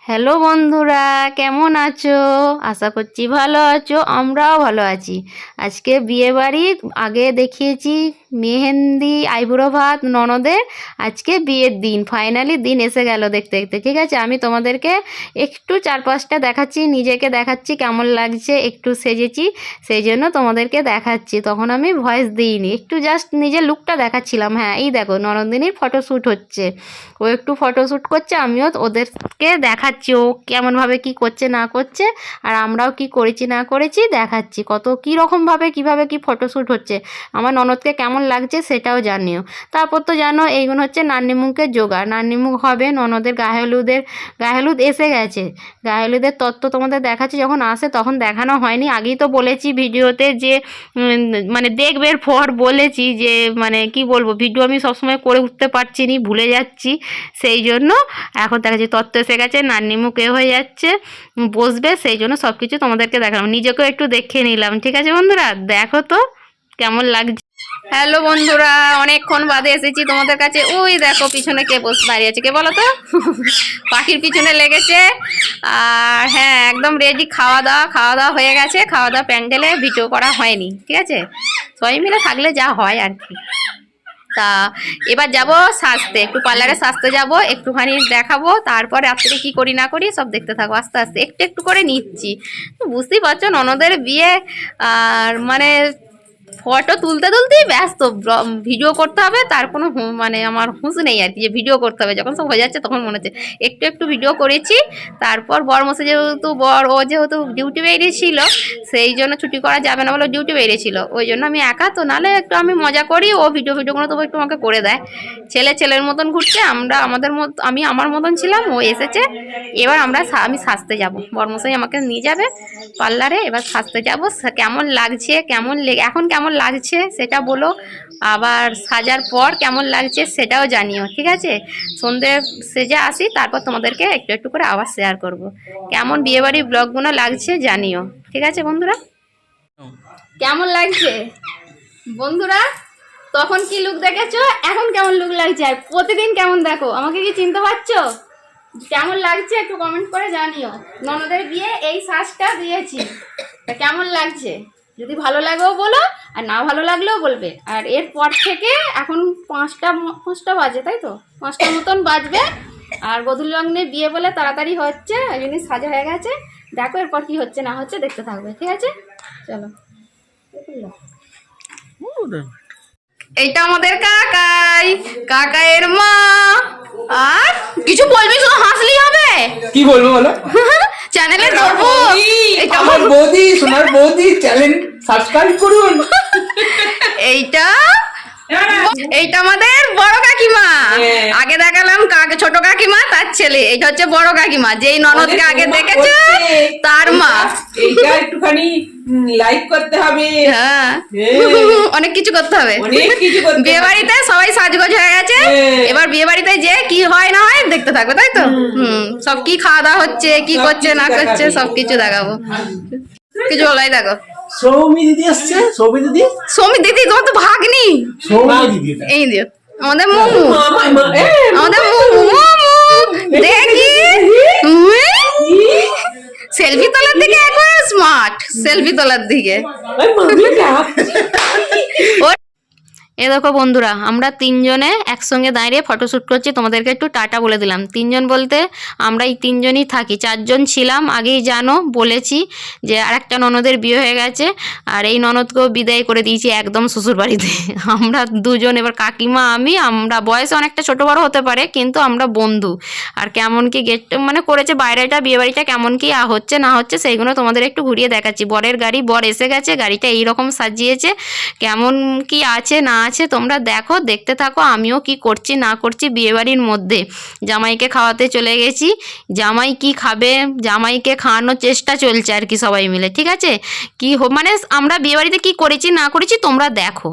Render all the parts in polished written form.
Hello বন্ধুরা, কেমন আছো? আশা করছি ভালো আছো। আমরাও ভালো আছি। আজকে বিয়ে বাড়ির আগে দেখিয়েছি মেহেন্দি আইবুড়ো ভাত ননদের। আজকে বিয়ের দিন, ফাইনালি দিন এসে গেল দেখতে দেখতে। ঠিক আছে, আমি তোমাদেরকে একটু চারপাশটা দেখাচ্ছি, নিজেকে দেখাচ্ছি কেমন লাগছে। একটু সেজেছি, সেই জন্য তোমাদেরকে দেখাচ্ছি। তখন আমি ভয়েস দিইনি, একটু জাস্ট নিজের লুকটা দেখাচ্ছিলাম। হ্যাঁ, এই দেখো ননদিনীর ফটোশ্যুট হচ্ছে, ও একটু ফটোশ্যুট করছে, আমিও ওদেরকে দেখাচ্ছি ও কেমনভাবে কি করছে না করছে, আর আমরাও কি করেছি না করেছি দেখাচ্ছি। কত কী রকমভাবে কীভাবে কি ফটোশ্যুট হচ্ছে, আমার ননদকে কেমন লাগছে সেটাও জানিও। তারপর তো জানো এইগুলো হচ্ছে নান্নিমুখের জোগাড়। নান্নিমুখ হবে, ননদের গায়ে হলুদ এসে গেছে। গায়ে হলুদের তত্ত্ব তোমাদের দেখাচ্ছি, যখন আসে তখন দেখানো হয়নি। আগেই তো বলেছি ভিডিওতে যে মানে দেখবে পর বলেছি যে মানে কি বলবো, ভিডিও আমি সবসময় করে উঠতে পারছি নি, ভুলে যাচ্ছি। সেই জন্য এখন দেখা যাচ্ছে তত্ত্ব এসে গেছে, নান্নিমুখ এ হয়ে যাচ্ছে, বসবে, সেই জন্য সব কিছু তোমাদেরকে দেখালাম, নিজেকেও একটু দেখে নিলাম। ঠিক আছে বন্ধুরা, দেখো তো কেমন লাগছে। হ্যালো বন্ধুরা, অনেকক্ষণ বাদে এসেছি তোমাদের কাছে। ওই দেখো পিছনে কে দাঁড়িয়ে আছে, কে বলো তো? পাখির পিছনে লেগেছে। আর হ্যাঁ, একদম রেডি। খাওয়া দাওয়া হয়ে গেছে। খাওয়া দাওয়া প্যান্ডেলে ভিডিও করা হয়নি। ঠিক আছে, সবাই মিলে থাকলে যা হয় আর কি। তা এবার যাব সাজতে, একটু পার্লারে সাজতে যাব, একটুখানি দেখাবো। তারপর রাত্রে কি করি না করি সব দেখতে থাকবো। আস্তে আস্তে একটু একটু করে নিচ্ছি। বুঝতেই পারছো ননদের বিয়ে, আর মানে ফটো তুলতে তুলতেই ব্যস্ত। ভিডিও করতে হবে, তার কোনো মানে আমার হুঁশ নেই আর কি, যে ভিডিও করতে হবে। যখন সব হয়ে যাচ্ছে তখন মনে হচ্ছে একটু একটু ভিডিও করেছি। তারপর বরমশাই যেহেতু ও যেহেতু ডিউটি বেরিয়েছিল, সেই জন্য ছুটি করা যাবে না বলে ডিউটি বেরিয়েছিল, ওই জন্য আমি একা তো, নাহলে একটু আমি মজা করি, ও ভিডিওগুলো তবু একটু আমাকে করে দেয়। ছেলের মতন ঘুরছে, আমি আমার মতন ছিলাম, ও এসেছে। এবার আমি সাজতে যাব, বরমশাই আমাকে নিয়ে যাবে পার্লারে। এবার সাজতে যাব। কেমন লাগছে, এখন কেমন লাগছে সেটা বলো, আবার সাজার পর কেমন লাগছে সেটাও জানিও। ঠিক আছে, সন্ধে সেজে আসি, তারপর তোমাদেরকে একটু একটু করে আবার শেয়ার করব কেমন বিয়েবাড়ির ব্লগগুলো লাগছে জানিও। ঠিক আছে বন্ধুরা, কেমন লাগছে বন্ধুরা? তখন কি লুক দেখেছো, এখন কেমন লুক লাগছে, আর প্রতিদিন কেমন দেখো, আমাকে কি চিনতে পারছো? কেমন লাগছে একটু কমেন্ট করে জানিও। ননদের বিয়ে এই সাজটা দিয়েছি, তা কেমন লাগছে যদি ভালো লাগেও বলো, আর না ভালো লাগলেও বলবে। আর এরপর থেকে এখন পাঁচটা বাজে, তাই তো 5টার মতন বাজবে। আর গধূলি লগ্নে বিয়ে বলে তাড়াতাড়ি হচ্ছে, ওই জন্য সাজা হয়ে গেছে। দেখো এরপর কি হচ্ছে না হচ্ছে দেখতে থাকবে। ঠিক আছে, চলো। এইটা আমাদের কাকাইয়ের মা। আর কিছু বলবি, শুধু হাসলেই হবে? কি বলবো বলো? চ্যানেলে দেবো। আমার বৌদি, সোনার বৌদি, চ্যানেল সাবস্ক্রাইব করুন। এইটা আমাদের বড় কাকিমা। আগে দেখালাম ছোট কাকিমা, তার ছেলে। এটা হচ্ছে বড় কাকিমা, যেই ননদকে আগে দেখেছো তার মা। এইটা একটুখানি লাইক করতে হবে। হ্যাঁ, অনেক কিছু করতে হবে। বিয়ে বাড়িতে হবে। সবাই সাজগোজ হয়ে গেছে। এবার বিয়ে বাড়িতে যে কি হয় না হয় দেখতে থাকবে, তাই তো? সব কি খাওয়া দাওয়া হচ্ছে, কি করছে না করছে সবকিছু দেখাবো। কিছু বলাই দেখো। সৌমি দিদি আসছে। সৌমি দিদি তোমার তো ভাগ্নি। এই দিও আমাদের মোমু, দেখি সেলফি তোলার দিকে, একবার স্মার্ট সেলফি তোলার দিকে। এ দেখো বন্ধুরা, আমরা তিনজনে একসঙ্গে দাঁড়িয়ে ফটোশ্যুট করছি। তোমাদেরকে একটু টাটা বলে দিলাম। তিনজন বলতে আমরা এই তিনজনই থাকি, 4জন ছিলাম আগেই জানো, বলেছি যে আরেকটা ননদের বিয়ে হয়ে গেছে, আর এই ননদকেও বিদায় করে দিয়েছি একদম শ্বশুর বাড়িতে। আমরা দুজন, এবার কাকিমা আমরা বয়সে অনেকটা ছোটো বড়ো হতে পারে, কিন্তু আমরা বন্ধু। আর কেমন কি গেট মানে করেছে বাইরেটা, বিয়েবাড়িটা কেমন কি হচ্ছে না হচ্ছে সেইগুলো তোমাদের একটু ঘুরিয়ে দেখাচ্ছি। বরের গাড়ি, বর এসে গেছে, গাড়িটা এইরকম সাজিয়েছে, কেমন কি আছে না আছে তোমরা দেখো, দেখতে থাকো। আমিও কি করছি না করছি বিয়েবাড়ির মধ্যে। জামাইকে খাওয়াতে চলে গেছি, জামাই কি খাবে, জামাইকে খাওয়ানোর চেষ্টা চলছে আর কি সবাই মিলে। ঠিক আছে, কি মানে আমরা বিয়েবাড়িতে কি করেছি না করেছি তোমরা দেখো।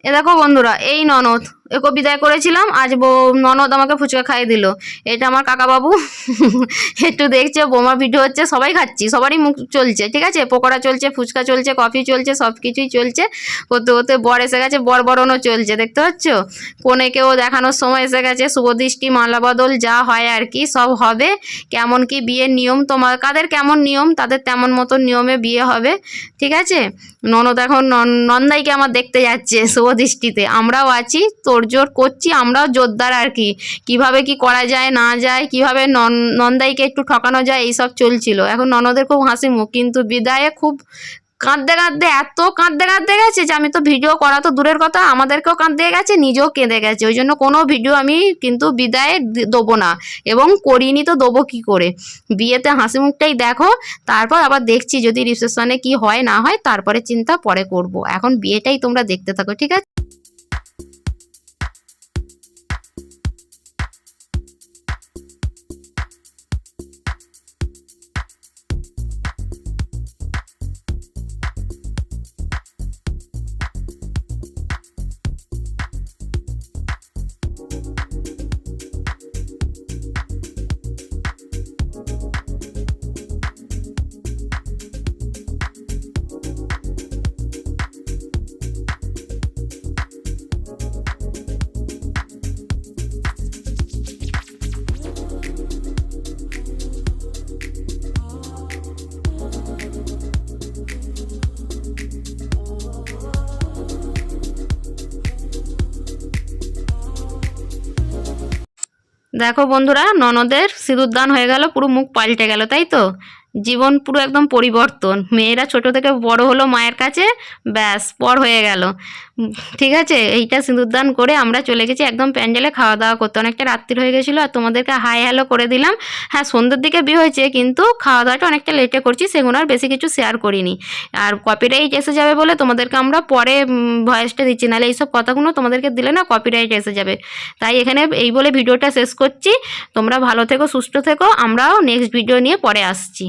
এ দেখো বন্ধুরা, এই ননদ একে বিদায় করেছিলাম, আজ ননদ আমাকে ফুচকা খাইয়ে দিল। এটা আমার কাকা বাবু একটু দেখছে, বোমার ভিডিও হচ্ছে, সবাই খাচ্ছি, সবারই মুখ চলছে, ঠিক আছে, পকোড়া চলছে, ফুচকা চলছে, কফি চলছে, সব কিছুই চলছে। করতে করতে বর এসে গেছে, বর বরণও চলছে, দেখতে পাচ্ছ। কনেকেও দেখানোর সময় এসে গেছে, শুভদৃষ্টি, মালা বদল যা হয় আর কি সব হবে। কেমন কি বিয়ের নিয়ম, তোমার কাদের কেমন নিয়ম, তাদের তেমন মতো নিয়মে বিয়ে হবে, ঠিক আছে। ননদ এখন নন্দাইকে আমার দেখতে যাচ্ছে শুভদৃষ্টিতে, আমরাও আছি, তোড়জোড় করছি, আমরাও জোরদার আর কি, কিভাবে কি করা যায় না যায়, কিভাবে নন্দাইকে একটু ঠকানো যায়, এইসব চলছিল। এখন ননদের খুব হাসি মুখ, কিন্তু বিদায়ে খুব কাঁদতে কাঁদতে, এত কাঁদতে কাঁদতে গেছে যে আমি তো ভিডিও করা তো দূরের কথা, আমাদেরকেও কাঁদতে গেছে, নিজেও কেঁদে গেছে। ওই জন্য কোনো ভিডিও আমি কিন্তু বিদায়ে দেবো না, এবং করিনি তো দেবো কী করে। বিয়েতে হাসি মুখটাই দেখো, তারপর আবার দেখছি যদি রিসেপশনে কি হয় না হয়, তারপরে চিন্তা পরে করব। এখন বিয়েটাই তোমরা দেখতে থাকো, ঠিক আছে। দেখো বন্ধুরা, ননদের সিঁদুরদান হয়ে গেল, পুরো মুখ পাল্টে গেল, তাই তো, জীবন পুরো একদম পরিবর্তন। মেয়েরা ছোট থেকে বড় হলো মায়ের কাছে, ব্যাস পর হয়ে গেল। ঠিক আছে, এইটা সিঁদুরদান করে আমরা চলে গেছি একদম প্যান্ডেলে খাওয়া দাওয়া করতে। অনেকটা রাত্রির হয়ে গেছিলো, আর তোমাদেরকে হাই হ্যালো করে দিলাম। হ্যাঁ, সন্ধ্যের দিকে বিয়ে হয়েছে, কিন্তু খাওয়া দাওয়াটা অনেকটা লেটে করছি, সেগুলো আর বেশি কিছু শেয়ার করিনি। আর কপিরাইট এসে যাবে বলে তোমাদেরকে আমরা পরে ভয়েসটা দিচ্ছি, নাহলে এইসব কথাগুলো তোমাদেরকে দিলে না কপিরাইট এসে যাবে। তাই এখানে এই বলে ভিডিওটা শেষ করছি। তোমরা ভালো থেকো, সুস্থ থেকো, আমরাও নেক্সট ভিডিও নিয়ে পরে আসছি।